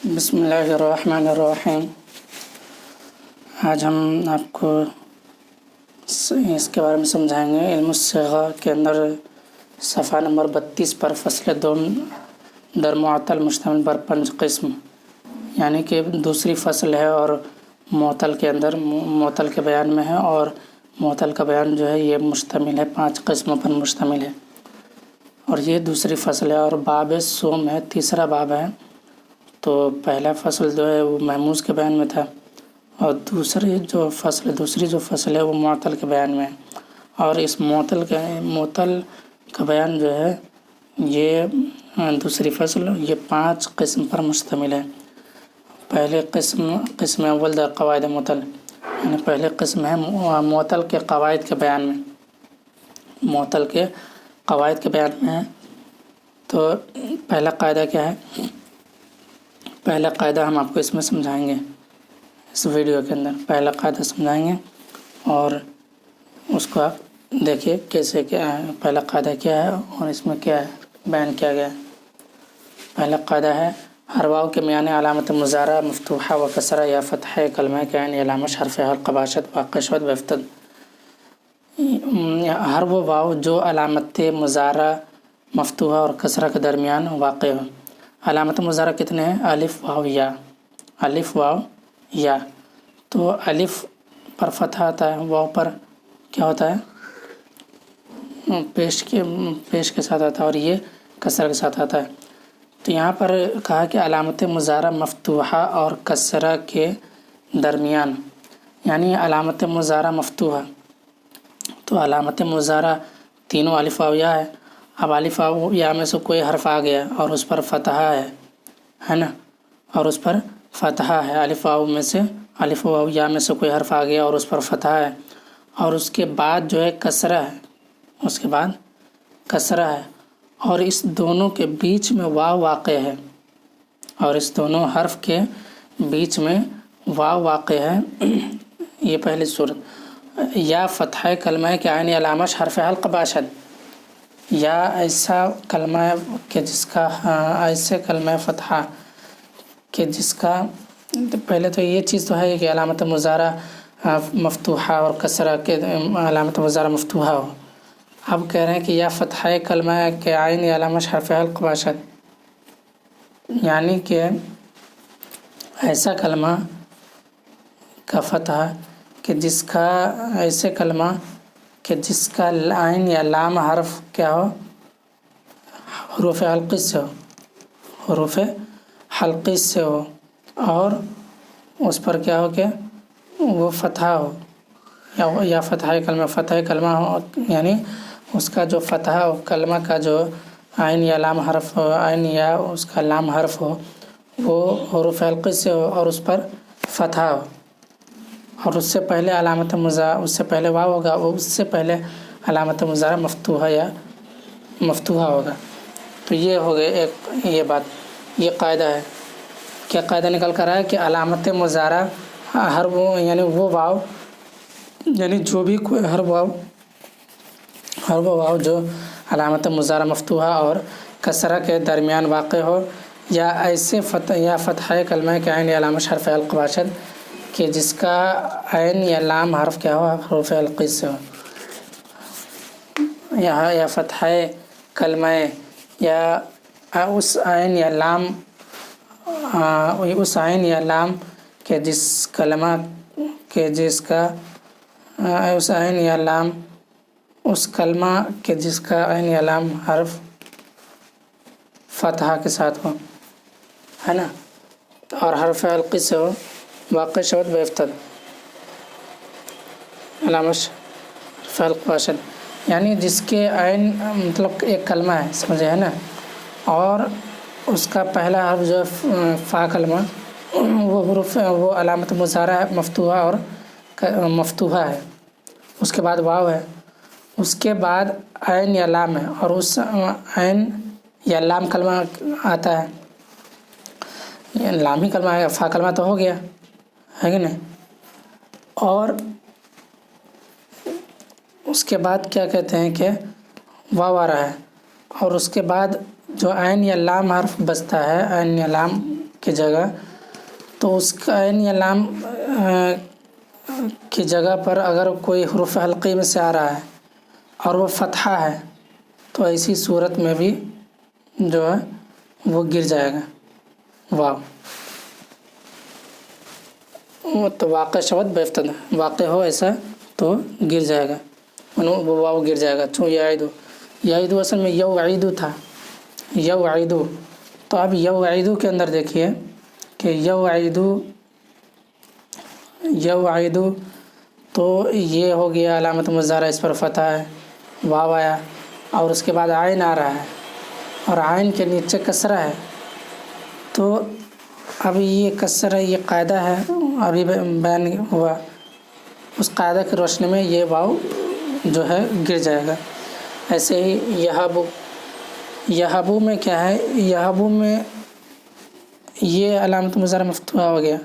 بسم اللہ الرحمن الرحیم۔ آج ہم آپ کو اس کے بارے میں سمجھائیں گے۔ علم الصیغہ کے اندر صفحہ نمبر 32 پر فصل دوم در معطل مشتمل بر 5 قسم، یعنی کہ دوسری فصل ہے اور معطل کے اندر معطل کے بیان میں ہے، اور معطل کا بیان جو ہے یہ مشتمل ہے 5 قسموں پر مشتمل ہے، اور یہ دوسری فصل ہے۔ اور باب سوم ہے، تیسرا باب ہے۔ تو پہلا فصل جو ہے وہ محموز کے بیان میں تھا، اور دوسری جو فصل ہے وہ معطل کے بیان میں ہے۔ اور اس معطل کا بیان جو ہے یہ دوسری فصل یہ 5 قسم پر مشتمل ہے۔ پہلے قسم اول در قواعد معطل، یعنی پہلے قسم ہے معطل کے قواعد کے بیان میں، معطل کے قواعد کے بیان میں ہے۔ تو پہلا قاعدہ کیا ہے؟ پہلا قاعدہ ہم آپ کو اس میں سمجھائیں گے، اس ویڈیو کے اندر پہلا قاعدہ سمجھائیں گے، اور اس کو آپ دیکھیے کیسے کیا ہے، پہلا قاعدہ کیا ہے اور اس میں کیا ہے بیان کیا گیا ہے۔ پہلا قاعدہ ہے ہر واو کے میانے علامت مضارع مفتوحہ و کسرہ یا فتحہ کلمہ کے عین علامت حرف حلق باشد واقع شد و افتد۔ ہر وہ واو جو علامت مضارع مفتوحہ اور کسرہ کے درمیان واقع ہو۔ علامت مضارع کتنے ہیں؟ الف واو یا، الف واو یا۔ تو الف پر فتحہ آتا ہے، واو پر کیا ہوتا ہے؟ پیش کے ساتھ آتا ہے، اور یہ کسرہ کے ساتھ آتا ہے۔ تو یہاں پر کہا کہ علامت مضارع مفتوحہ اور کسرہ کے درمیان، یعنی علامت مضارع مفتوحہ، تو علامت مضارع تینوں الف واو یا ہے۔ اب الف واو یا میں سے کوئی حرف آ گیا اور اس پر فتحہ ہے نا، اور اس پر فتحہ ہے، الف واو میں سے الف واو یا میں سے کوئی حرف آ گیا اور اس پر فتحہ ہے، اور اس کے بعد جو ہے کسرہ ہے، اس کے بعد کسرہ ہے، اور اس دونوں کے بیچ میں واو واقع ہے، اور اس دونوں حرف کے بیچ میں واو واقع ہے۔ یہ پہلی صورت۔ یا فتحہ کلمہ کے عین علامت حرف حلق باشد، یا ایسا کلمہ کہ جس کا ایسے کلمہ فتحہ کہ جس کا، پہلے تو یہ چیز تو ہے کہ علامت مضارع مفتوحہ اور کسرہ کے علامت مضارع مفتوحہ ہو۔ اب کہہ رہے ہیں کہ یا فتحہ کلمہ کے عین علامت حرف حلق باشد، یعنی کہ ایسا کلمہ کا فتحہ کہ جس کا، ایسے کلمہ کہ جس کا عین یا لام حرف کیا ہو؟ حروف حلقی سے ہو، حروف حلقی سے ہو، اور اس پر کیا ہو کہ وہ فتحہ ہو، یا فتحہ کلمہ ہو، یعنی اس کا جو فتحہ ہو، کلمہ کا جو عین یا لام حرف ہو، عین یا اس کا لام حرف ہو، وہ حروف حلقی سے ہو اور اس پر فتحہ ہو، اور اس سے پہلے علامت مضارع، اس سے پہلے واو ہوگا، وہ اس سے پہلے علامت مضارع مفتوحہ یا مفتوحہ ہوگا۔ تو یہ ہو گئے ایک یہ بات، یہ قاعدہ ہے۔ کیا قاعدہ نکل کر آیا کہ علامت مضارع ہر وہ، یعنی وہ واو، یعنی جو بھی کوئی ہر وہ واو جو علامت مضارع مفتوحہ اور کسرہ کے درمیان واقع ہو، یا ایسے فتحہ کلمہ کے عین علامت حرف حلق باشد کہ جس کا عین یا لام حرف کیا ہو، حروف حلقی سے ہو، یا فتحہ کلمہ یا اس عین یا لام، اس عین یا لام کہ جس کلمہ کہ جس کا، اس عین یا لام، اس کلمہ کہ جس کا عین یا لام حرف فتحہ کے ساتھ ہو، ہے نا، اور حرف حلقی سے ہو، واقع شود و افتد، علامت حرف حلق باشد، یعنی جس کے عین، مطلب ایک کلمہ ہے، سمجھے ہے نا، اور اس کا پہلا حرف جو فا کلمہ، وہ حروف، وہ علامت مضارع مفتوحہ اور مفتوحہ ہے، اس کے بعد واو ہے، اس کے بعد عین یا لام ہے، اور اس عین یا لام کلمہ آتا ہے، لام ہی کلمہ ہے، فا کلمہ تو ہو گیا ہے کہ نہیں، اور اس کے بعد کیا کہتے ہیں کہ واو آ رہا ہے، اور اس کے بعد جو عین یا لام حرف بچتا ہے، عین یا لام کی جگہ، تو اس کا عین یا لام کی جگہ پر اگر کوئی حروف حلقی میں سے آ رہا ہے اور وہ فتحہ ہے تو ایسی صورت میں بھی جو ہے وہ گر جائے گا واو. تو واقع شود بیفتد، واقع ہو ایسا تو گر جائے گا، وہ واو گر جائے گا. چون یعیدو اصل میں یوعیدو تھا، یوعیدو. تو اب یوعیدو کے اندر دیکھیے کہ یوعیدو تو یہ ہو گیا علامت مضارع، اس پر فتح ہے، واو آیا، اور اس کے بعد عین آ رہا ہے اور عین کے نیچے کسرہ ہے. تو اب یہ کسرہ یہ قاعدہ ہے ابھی بیان ہوا، اس قاعدہ کی روشنی میں یہ واو جو ہے گر جائے گا. ایسے ہی یہبو میں کیا ہے، یہبو میں یہ علامت مضارع مفتوحہ ہو گیا.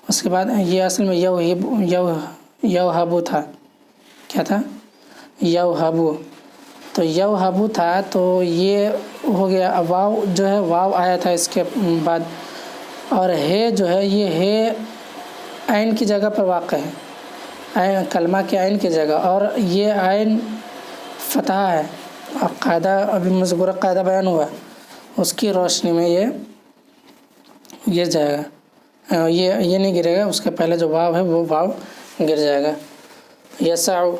اس کے بعد یہ اصل میں یوہبو تھا، کیا تھا، یوہبو. تو یوہبو تھا تو یہ ہو گیا. واو جو ہے واو آیا تھا اس کے بعد، اور ہے جو ہے یہ ہے عین کی جگہ پر واقع ہے، کلمہ کے عین کی جگہ، اور یہ عین فتح ہے. اور قاعدہ ابھی مذکورہ قاعدہ بیان ہوا، اس کی روشنی میں یہ گر جائے گا، یہ نہیں گرے گا، اس کے پہلے جو واو ہے وہ واو گر جائے گا. یسعو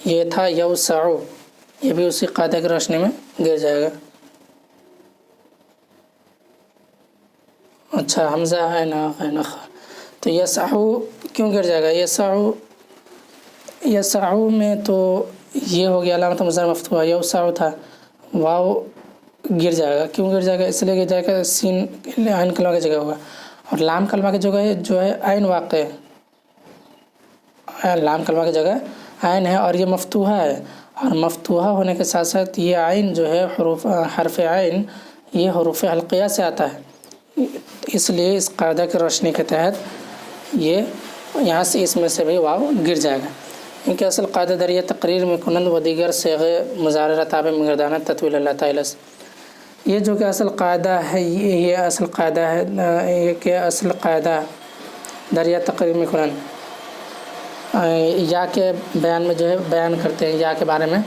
یہ تھا یوسعو، یہ بھی اسی قاعدہ کی روشنی میں گر جائے گا. اچھا حمزہ ہے نا، تو یسعو کیوں گر جائے گا، یسعو میں تو یہ ہو گیا علامت مضارع مفتوحہ، یوسعو تھا، واو گر جائے گا. کیوں گر جائے گا، اس لیے گر جائے گا سین عین کلمہ کی جگہ ہوگا، اور لام کلمہ کی جگہ جو ہے عین واقع ہے، لام کلمہ کی جگہ عین ہے اور یہ مفتوحہ ہے. اور مفتوحہ ہونے کے ساتھ ساتھ یہ عین جو ہے حرف عین یہ حروف حلقیہ سے آتا ہے، اس لیے اس قاعدہ کی روشنی کے تحت یہ یہاں سے اس میں سے بھی واو گر جائے گا. ان کے اصل قاعدہ دریا تقریر میں کنند و دیگر صیغے مضارع تابع میں گردانہ تطویل اللہ تعالی. یہ جو کہ اصل قاعدہ ہے، یہ اصل قاعدہ ہے، یہ کہ اصل قاعدہ دریا تقریر میں کنند یا کے بیان میں جو ہے بیان کرتے ہیں، یا کے بارے میں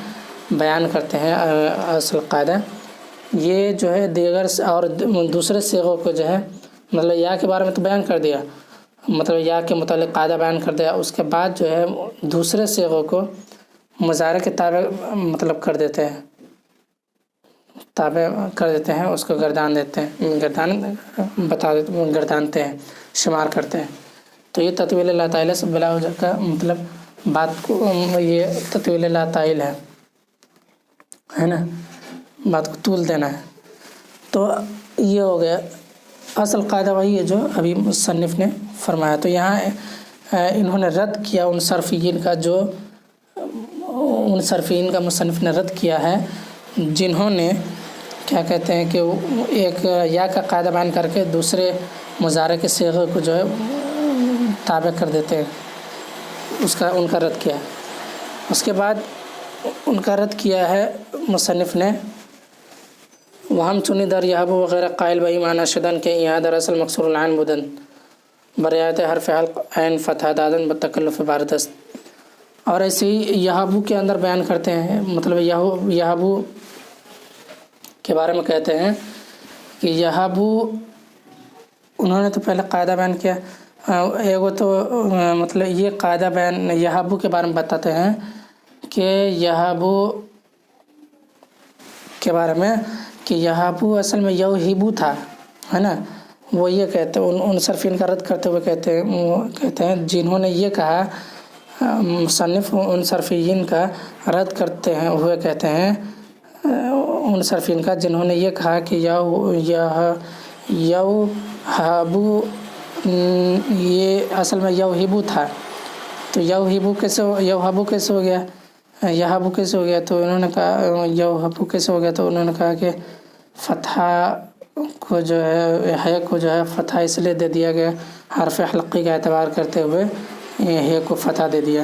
بیان کرتے ہیں. اصل قاعدہ یہ جو ہے دیگر اور دوسرے صیغوں کو جو ہے مطلب یا کے بارے میں تو بیان کر دیا، مطلب یا کے متعلق قاعدہ بیان کر دیا، اس کے بعد جو ہے دوسرے صیغوں کو مضارع کے تابع مطلب کر دیتے ہیں، تابع کر دیتے ہیں، اس کو گردان دیتے ہیں، گردانتے ہیں، شمار کرتے ہیں. تو یہ تطویل اللہ تعالی سے بلا وجہ کا مطلب بات کو یہ تطویل اللہ تعالی ہے نا، بات کو طول دینا ہے. تو یہ ہو گیا اصل قاعدہ، وہی ہے جو ابھی مصنف نے فرمایا. تو یہاں انہوں نے رد کیا ان صرفین کا مصنف نے رد کیا ہے جنہوں نے کیا کہتے ہیں کہ ایک یا کا قاعدہ بیان کر کے دوسرے مضارع کے صیغے کو جو ہے تابع کر دیتے ہیں، ان کا رد کیا. اس کے بعد ان کا رد کیا ہے مصنف نے وہم چنی در یہب وغیرہ قائل بئی معنی شدن کے یہاں دراصل مقصور العین بدن بریات حرف حلق عین فتح دادن بتکلف باردست. اور ایسے ہی یہبو کے اندر بیان کرتے ہیں، مطلب یہبو کے بارے میں کہتے ہیں کہ یہبو انہوں نے تو پہلے قاعدہ بیان کیا، ایگو تو مطلب یہ قاعدہ بیان یہبو کے بارے میں بتاتے ہیں کہ یہبو کے بارے میں کہ یہبو اصل میں یوہبو تھا، ہے نا. وہ یہ کہتے ہیں ان صرفین کا رد کرتے ہوئے کہتے ہیں جنہوں نے یہ کہا، مصنف ان صرفین کا رد کرتے ہیں ہوئے کہتے ہیں ان صرفین کا جنہوں نے یہ کہا کہ یوہبو یہ اصل میں یوہبو تھا. تو یوہبو کیسے ہو گیا، یہبو کیسے ہو گیا، تو انہوں نے کہا یوہبو کیسے ہو گیا، تو انہوں نے کہا کہ فتحہ کو جو ہے فتحہ اس لیے دے دیا گیا، حرف حلقی کا اعتبار کرتے ہوئے ہے کو فتحہ دے دیا.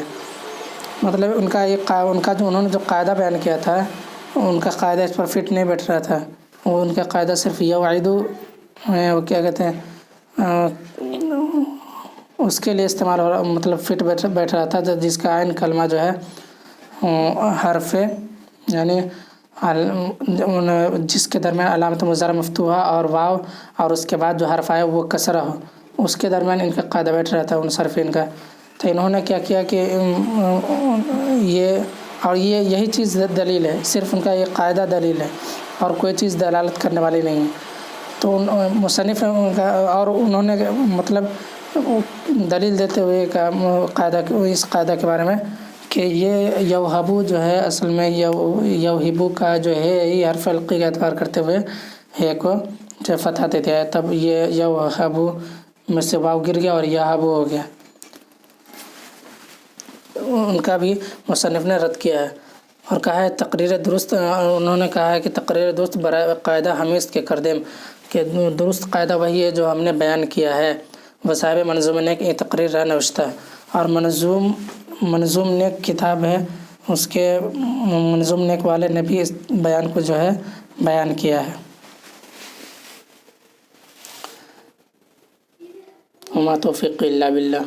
مطلب ان کا جو انہوں نے جو قاعدہ بیان کیا تھا ان کا قاعدہ اس پر فٹ نہیں بیٹھ رہا تھا. وہ ان کا قاعدہ صرف یوعیدو وہ کیا کہتے ہیں اس کے لیے استعمال ہو رہا، مطلب فٹ بیٹھ رہا تھا، جس کا عین کلمہ جو ہے حرف یعنی جس کے درمیان علامت مضارع مفتوحہ اور واو اور اس کے بعد جو حرف آئے وہ کسرہ ہو، اس کے درمیان ان کا قاعدہ بیٹھ رہا تھا ان صرفین کا۔ تو انہوں نے کیا کیا کہ یہی چیز دلیل ہے، صرف ان کا یہ قاعدہ دلیل ہے اور کوئی چیز دلالت کرنے والی نہیں ہے۔ تو مصنف نے اور انہوں نے مطلب دلیل دیتے ہوئے اس قاعدہ کے بارے میں کہ یہ یوہبو جو ہے اصل میں یوہبو کا جو ہے یہ حرف علقی کا اعتبار کرتے ہوئے ہے کو جو فتح دے دیا ہے، تب یہ یوہبو میں سے واو گر گیا اور یہبو ہو گیا۔ ان کا بھی مصنف نے رد کیا ہے اور کہا ہے تقریر درست، انہوں نے کہا ہے کہ تقریر درست برائے قاعدہ ہمیست کے کردیم، کہ درست قاعدہ وہی ہے جو ہم نے بیان کیا ہے۔ وصاحب منظوم نیک یہ تقریر را نوشتہ، اور منظوم نیک کتاب ہے، اس کے منظوم نیک والے نے بھی اس بیان کو جو ہے بیان کیا ہے۔ وما توفیق الا باللہ۔